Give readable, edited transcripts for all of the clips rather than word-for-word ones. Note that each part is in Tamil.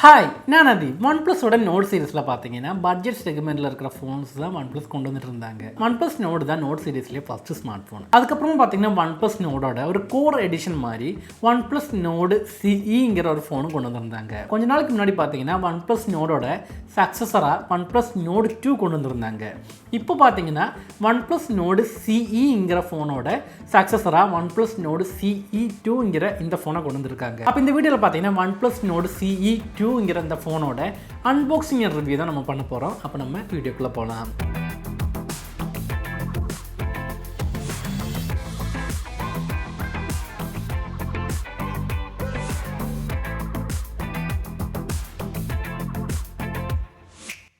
ஹாய் நான் அதீப். OnePlus-ஓட நோட் சீரிஸில் பார்த்தீங்கன்னா பட்ஜெட் செக்மெண்ட்டில் இருக்கிற ஃபோன்ஸ் தான் OnePlus கொண்டு வந்துட்டு இருந்தாங்க. OnePlus நோட் தான் நோட் சீரிஸ்லேயே ஃபஸ்ட்டு ஸ்மார்ட் ஃபோன். அதுக்கப்புறம் பார்த்தீங்கன்னா OnePlus நோடோட ஒரு கோர் எடிஷன் மாதிரி OnePlus நோடு CEங்கிற ஒரு ஃபோனும் கொண்டு வந்திருந்தாங்க. கொஞ்ச நாளுக்கு முன்னாடி பார்த்தீங்கன்னா OnePlus நோடோட சக்ஸஸராக OnePlus நோடு 2 கொண்டு வந்திருந்தாங்க. இப்போ பார்த்தீங்கன்னா OnePlus நோடு CEங்கிற ஃபோனோட சக்ஸஸராக OnePlus நோடு CE2ங்கிற இந்த ஃபோனை கொண்டு வந்திருக்காங்க. அப்போ இந்த வீடியோவில் பார்த்தீங்கன்னா OnePlus நோடு CE2ங்கிற இந்த ஃபோனோட அன்பாக்சிங் ரிவ்யூ தான் நம்ம பண்ண போகிறோம். அப்போ நம்ம வீடியோக்குள்ளே போகலாம்.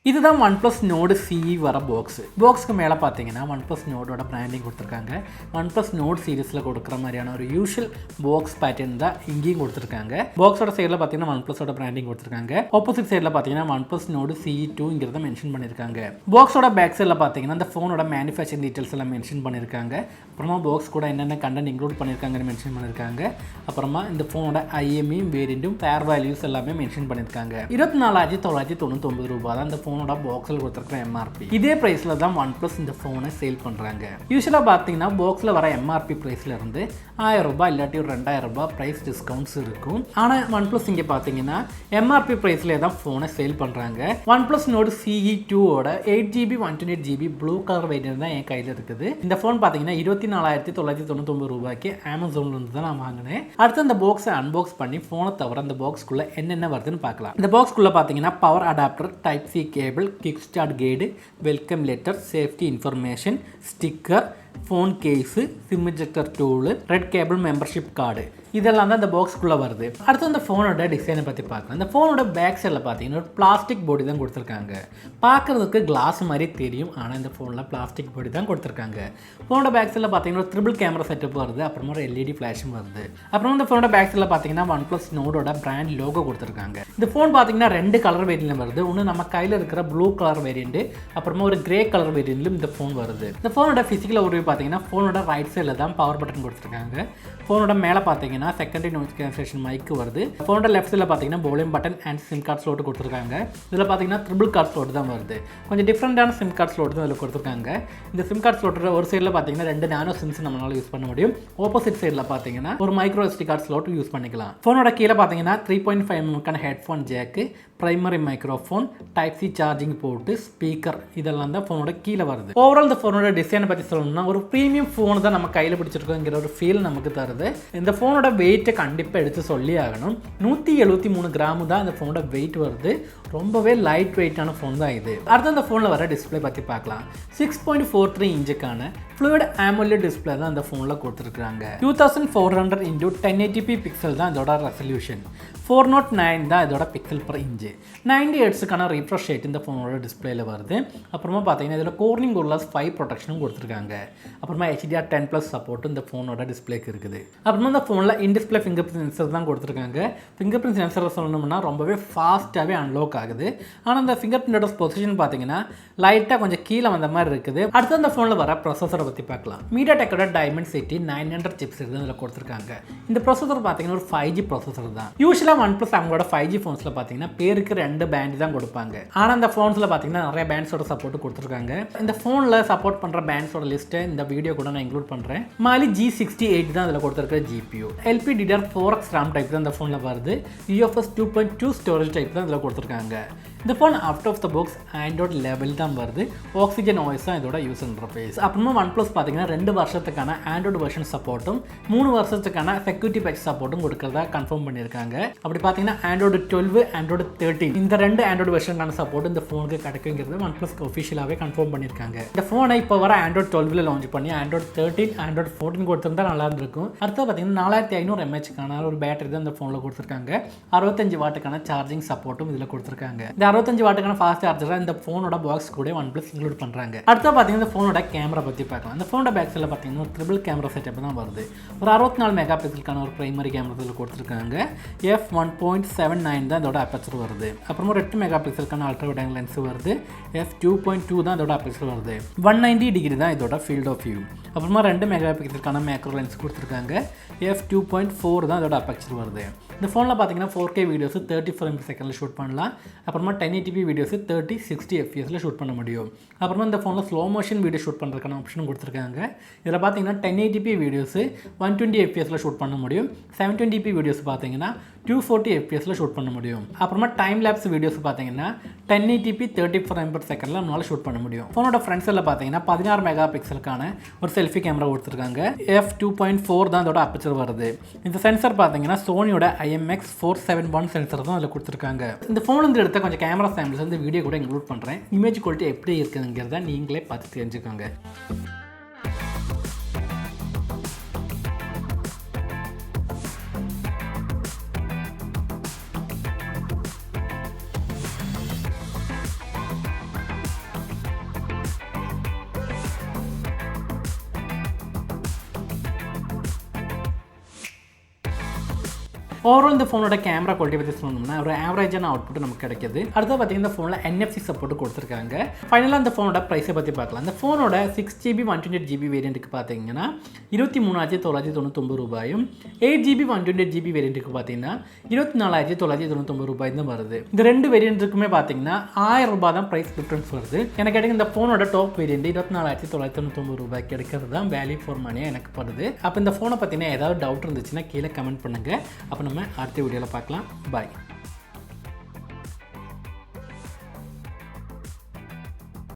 இதுதான் OnePlus நோடு CE வர பாக்ஸுக்கு மேலே பார்த்தீங்கன்னா OnePlus நோடோட பிராண்டிங் கொடுத்துருக்காங்க. OnePlus நோட் சீரிஸில் கொடுக்குற மாதிரியான ஒரு யூஷுவல் பாக்ஸ் பேட்டர்ன் தான் இங்கேயும் கொடுத்துருக்காங்க. பாக்ஸோட சைடில் பார்த்தீங்கன்னா OnePlus-ஓட பிராண்டிங் கொடுத்துருக்காங்க. ஆப்போசிட் சைடில் பார்த்தீங்கன்னா OnePlus நோடு CE2ங்கிறத மென்ஷன் பண்ணியிருக்காங்க. பாக்ஸோட பேக் சைடில் பார்த்தீங்கன்னா இந்த ஃபோனோட மேனுஃபேக்சரிங் டீட்டெயில்ஸ் எல்லாம் மென்ஷன் பண்ணியிருக்காங்க. அப்புறமா பாக்ஸ் கூட என்னென்ன கண்டென்ட் இன்க்ளூட் பண்ணியிருக்காங்கன்னு மென்ஷன் பண்ணியிருக்காங்க. அப்புறமா இந்த ஃபோனோட IMEI வேரியண்ட்டும் ஃபேர் வேல்யூஸ் எல்லாமே மென்ஷன் பண்ணியிருக்காங்க. 24,999 ரூபாய் தான் இந்த ஃபோனோட பாக்ஸில் கொடுத்துருக்கிற MRP. இதே பிரைஸில் தான் OnePlus இந்த ஃபோனை சேல் பண்ணுறாங்க. யூஸ்வலாக பார்த்தீங்கன்னா பாக்ஸில் வர MRP ப்ரைஸில் இருந்து 1000 ரூபாய் இல்லாட்டி ஒரு 2000 ரூபாய் ப்ரைஸ் டிஸ்கவுண்ட்ஸ் இருக்கும். ஆனால் OnePlus இங்கே பார்த்தீங்கன்னா MRP ப்ரைஸ்லேயே தான் ஃபோனை சேல் பண்ணுறாங்க. OnePlus நோடு CE2ஓட 8GB 128GB blue colour variant தான் என் கையில் இருக்குது. இந்த ஃபோன் பார்த்தீங்கன்னா 24,999 ரூபாய்க்கு Amazonலேருந்து தான் நான் வாங்கினேன். அடுத்து அந்த பாக்ஸை அன்பாக்ஸ் பண்ணி ஃபோனை தவிர அந்த பாக்ஸ்க்குள்ளே என்னென்ன வருதுன்னு பார்க்கலாம். இந்த பாக்ஸ்க்குள்ளே பார்த்தீங்கன்னா power adapter, type C cable, kick start guide, welcome letter, safety information, sticker, phone case, sim ejector tool, red cable membership card, இதெல்லாம் தான் இந்த பாக்ஸ்க்குள்ளே வருது. அடுத்து அந்த ஃபோனோட டிசைனை பற்றி பார்க்கலாம். இந்த ஃபோனோட பேக் சைடில் பார்த்தீங்கன்னா ஒரு பிளாஸ்டிக் பாடி தான் கொடுத்துருக்காங்க. பார்க்குறதுக்கு கிளாஸ் மாதிரி தெரியும், ஆனால் இந்த ஃபோனில் பிளாஸ்டிக் பாடி தான் கொடுத்துருக்காங்க. ஃபோனோட பேக் சைடில் பார்த்தீங்கன்னா ஒரு ட்ரிபிள் கேமரா செட்டப் வருது. அப்புறமா ஒரு LED ஃப்ளாஷும் வருது. அப்புறம் இந்த ஃபோனோட பேக் சைடில் பார்த்தீங்கன்னா OnePlus நோடோட பிராண்ட் லோகோ கொடுத்துருக்காங்க. இந்த ஃபோன் பார்த்தீங்கன்னா 2 கலர் வேரியன்ட்ல வருது. ஒன்று நம்ம கையில் இருக்கிற ப்ளூ கலர் வேரியண்ட், அப்புறமா ஒரு கிரே கலர் வேரியண்ட்லும் இந்த ஃபோன் வருது. இந்த ஃபோனோட ஃபிசிக்கல் ஒரு பார்த்தீங்கன்னா ஃபோனோட ரைட் சைடில் தான் பவர் பட்டன் கொடுத்துருக்காங்க. ஃபோனோட மேலே பார்த்தீங்கன்னா செகண்டரி நாய்ஸ் கேன்சலேஷன் மைக்கு வருது. ஃபோனோட லெஃப்ட் சைடில் பார்த்தீங்கன்னா volume button and sim card slot கொடுத்துருக்காங்க. இதில் பார்த்தீங்கன்னா ட்ரிபிள் கார்டு ஸ்லோட் தான் வருது. கொஞ்சம் டிஃப்ரெண்டான சிம் கார்டு ஸ்லோட் தான் இதில் கொடுத்துருக்காங்க. இந்த சிம் கார்டு ஸ்லோட்டோட ஒரு சைடில் பார்த்தீங்கன்னா 2 நானோ சிம்ஸ் நம்மளால யூஸ் பண்ண முடியும். ஆப்போசிட் சைடில் பார்த்தீங்கன்னா ஒரு micro SD card slot use பண்ணிக்கலாம். ஃபோனோட கீழே பார்த்தீங்கன்னா 3.5mm headphone jack, primary microphone, type C charging board, speaker, இதெல்லாம் தான் ஃபோனோட கீழே வருது. ஓவரால் இந்த ஃபோனோட டிசைனை பற்றி சொல்லணும்னா ஒரு ப்ரீமியம் ஃபோன் தான் நம்ம கையில் பிடிச்சிருக்கோங்கிற ஒரு ஃபீல் நமக்கு தருது. இந்த ஃபோனோட வெயிட்டை கண்டிப்பாக எடுத்து சொல்லி ஆகணும். 173 கிராம் தான் இந்த ஃபோனோட வெயிட் வருது. ரொம்பவே லைட் வெயிட்டான ஃபோன் தான் இது. அடுத்து அந்த ஃபோனில் வர டிஸ்பிளே பற்றி பார்க்கலாம். 6.43 இன்ச்சுக்கான ஃப்ளூயிட் AMOLED டிஸ்பிளே தான் அந்த ஃபோனில் கொடுத்துருக்காங்க. 2400x1080p பிக்சல் தான் இதோட ரெசல்யூஷன். 409 தான் இதோட பிக்சல் பர் இன்ச்சு. 90 ஹெர்ட்ஸுக்கான ரிஃப்ரெஷ் ரேட் இந்த ஃபோனோட டிஸ்பிளேல வருது. அப்புறமா பார்த்தீங்கன்னா இதில் கோர்னிங் கோர்லாஸ் 5 ப்ரொடெக்ஷனும் கொடுத்துருக்காங்க. அப்புறமா HDR10+ சப்போர்ட்டும் இந்த ஃபோனோட டிஸ்பிளேக்கு இருக்குது. அப்புறமா இந்த ஃபோனில் இன்டிஸ்பிளே ஃபிங்கர் பிரிண்ட் சென்சர் தான் கொடுத்துருக்காங்க. ஃபிங்கர் பிரிண்ட் சென்சரை சொல்லணும்னா ரொம்பவே ஃபாஸ்ட்டாகவே அன்லாக் ஆகுது. ஆனால் இந்த ஃபிங்கர் பிரிண்டோட பொசிஷன் பார்த்தீங்கன்னா லைட்டாக கொஞ்சம் கீழே வந்த மாதிரி இருக்குது. அடுத்து அந்த ஃபோனில் வர ப்ரொசஸரை பற்றி பார்க்கலாம். MediaTekோட Dimensity 900 சிப்ஸ் இருக்குது இதில் கொடுத்துருக்காங்க. இந்த ப்ரொசஸர் பார்த்தீங்கன்னா ஒரு 5G ப்ரொசஸர் தான். யூஸ்வலாக OnePlus அவங்களோட 5G ஃபோன்ஸில் பார்த்தீங்கன்னா பேருக்கு 2 பேண்ட் தான் கொடுப்பாங்க. ஆனால் இந்த ஃபோன்ஸில் பார்த்தீங்கன்னா நிறைய பேண்ட்ஸோட சப்போர்ட் கொடுத்துருக்காங்க. இந்த ஃபோனில் சப்போர்ட் பண்ணுற பேண்ட்ஸோட லிஸ்ட்டை இந்த வீடியோ கூட நான் இன்க்ளூட் பண்ணுறேன். Mali G68 தான் இதில் கொடுத்துருக்க GPU. LPDDR4X RAM டைப் தான் இந்த ஃபோனில் வருது. UFS 2.2 ஸ்டோரேஜ் டைப் தான் இதில் கொடுத்துருக்காங்க. இந்த phone out of the box android level தான் வருது. ஆக்சிஜன் OS தான் இதோட யூசர் இன்டர்ஃபேஸ். அப்புறமா OnePlus பார்த்தீங்கன்னா 2 வருஷத்துக்கான ஆண்ட்ராய்டு வெர்ஷன் சப்போர்ட்டும் 3 வருஷத்துக்கான செக்யூரிட்டி பேட்ச் சப்போர்ட்டும் கொடுக்கறதா கன்ஃபார்ம் பண்ணியிருக்காங்க. அப்படி பார்த்தீங்கன்னா ஆண்ட்ராய்டு 12, ஆண்ட்ராய்டு 13 இந்த 2 ஆண்ட்ராய்டு வெர்ஷனுக்கான சப்போர்ட் இந்த ஃபோனுக்கு கிடைக்குங்கிறது OnePlus ஒஃபிஷியலாகவே கன்ஃபார்ம் பண்ணியிருக்காங்க. இந்த ஃபோனை இப்போ வர ஆண்ட்ராய்டு 12 லான்ச் பண்ணி ஆண்ட்ராய்டு 13, ஆண்ட்ராய்டு 14 கொடுத்துருந்தா நல்லா இருந்திருக்கும். அடுத்து பார்த்தீங்கன்னா 4500 mAhக்கான ஒரு பேட்டரி தான் இந்த ஃபோனில் கொடுத்துருக்காங்க. 65 வாட்டுக்கான சார்ஜிங் சப்போர்ட்டும் இதில் கொடுத்துருக்காங்க. இந்த 65 வாட்டுக்கான ஃபாஸ்ட் சார்ஜராக இந்த ஃபோனோட பாக்ஸ் கூட OnePlus இன்க்ளூட் பண்ணுறாங்க. அடுத்து பார்த்தீங்கன்னா இந்த ஃபோனோட கேமரா பற்றி பார்க்கலாம். இந்த ஃபோனோட பேக் சைடில் பார்த்தீங்கன்னா ஒரு ட்ரிபிள் கேமரா செட்டப் தான் வருது. ஒரு 64 மெகா பிக்சலுக்கான ஒரு பிரைமரி கேமரா இதில் கொடுத்துருக்காங்க. f1.79 தான் இதோட அப்பேச்சர் வருது. அப்புறமா 8 மெகா பிக்சலுக்கான அல்ட்ரா வைட் ஆங்கிள் லென்ஸ் வருது. f2.2 தான் இதோட அப்பேச்சர் வருது. 190 டிகிரி தான் இதோட ஃபீல்ட் ஆஃப் வியூ. அப்புறமா 2 மெகா பிக்சலுக்கான மேக்ரோ லென்ஸ் கொடுத்துருக்காங்க. f2.4 தான் இதோட அப்பேச்சர் வருது. இந்த ஃபோனில் பார்த்தீங்கன்னா 4K வீடியோஸ் 30 ஃப்ரேம் செகண்டில் ஷூட் பண்ணலாம். அப்புறமா 1080p வீடியோஸ் 30-60 fps ஷூட் பண்ண முடியும். அப்புறமா இந்த ஃபோனில் ஸ்லோ மோஷன் வீடியோ ஷூட் பண்ணுறதுக்கான ஆப்ஷனும் கொடுத்துருக்காங்க. இதில் பார்த்தீங்கன்னா 1080p வீடியோஸ் 120 fps ஷூட் பண்ண முடியும். 720p வீடியோஸ் பார்த்தீங்கன்னா 240 fps ஷூட் பண்ண முடியும். அப்புறமா டைம் லேப்ஸ் வீடியோஸ் பார்த்தீங்கன்னா 1080p 30 ஃப்ரேம் per செகண்டில் நம்மளால் ஷூட் பண்ண முடியும். ஃபோனோட ஃப்ரண்ட் சைடில் பார்த்தீங்கன்னா 16 மெகா பிக்சலுக்கான ஒரு செல்ஃபி கேமரா கொடுத்துருக்காங்க. f2.4 தான் இதோட அப்பேச்சர் வருது. இந்த சென்சர் பார்த்தீங்கன்னா சோனியோட IMX471 சென்சர் தான் அதில் கொடுத்துருக்காங்க. இந்த ஃபோன் எடுத்த கொஞ்சம் கேமரா சாம்பிள்ஸ் இந்த வீடியோ கூட இன்க்ளூட் பண்ணுறேன். இமேஜ் குவாலிட்டி எப்படி இருக்குங்கிறத நீங்களே பார்த்து தெரிஞ்சுக்கோங்க. ஓவரால் இந்த ஃபோனோட கேமரா குவாலிட்டி பற்றி சொல்லணும்னா ஒரு ஆவரேஜான அவுட்புட் நமக்கு கிடைக்கிது. அடுத்து பார்த்தீங்கன்னா இந்த ஃபோனில் NFC சப்போர்ட் கொடுத்துருக்காங்க. ஃபைனலாக இந்த ஃபோனோட ப்ரைஸை பற்றி பார்க்கலாம். இந்த ஃபோனோட 6GB 128GB வேரியண்ட்டுக்கு பார்த்தீங்கன்னா 23,999 ரூபாயும், 8GB 128GB வேரியண்ட்டுக்கு பார்த்தீங்கன்னா 24,999 ரூபாய் தான் வருது. இந்த ரெண்டு வேரியண்ட்டுக்குமே பார்த்தீங்கன்னா 1000 ரூபாய் தான் ப்ரைஸ் டிஃப்ரென்ஸ் வருது. எனக்கு கிடைக்கும் இந்த ஃபோனோட டாப் வேரியண்ட் 24,999 ரூபாய் கிடைக்கிறது தான் வேல்யூ ஃபார் மணியாக எனக்கு படுது. அப்போ இந்த ஃபோனை பற்றினா ஏதாவது டவுட் இருந்துச்சுன்னா கீழே கமெண்ட் பண்ணுங்கள். அப்போ நம்ம அடுத்த வீடியோவில் பார்க்கலாம். பாய்.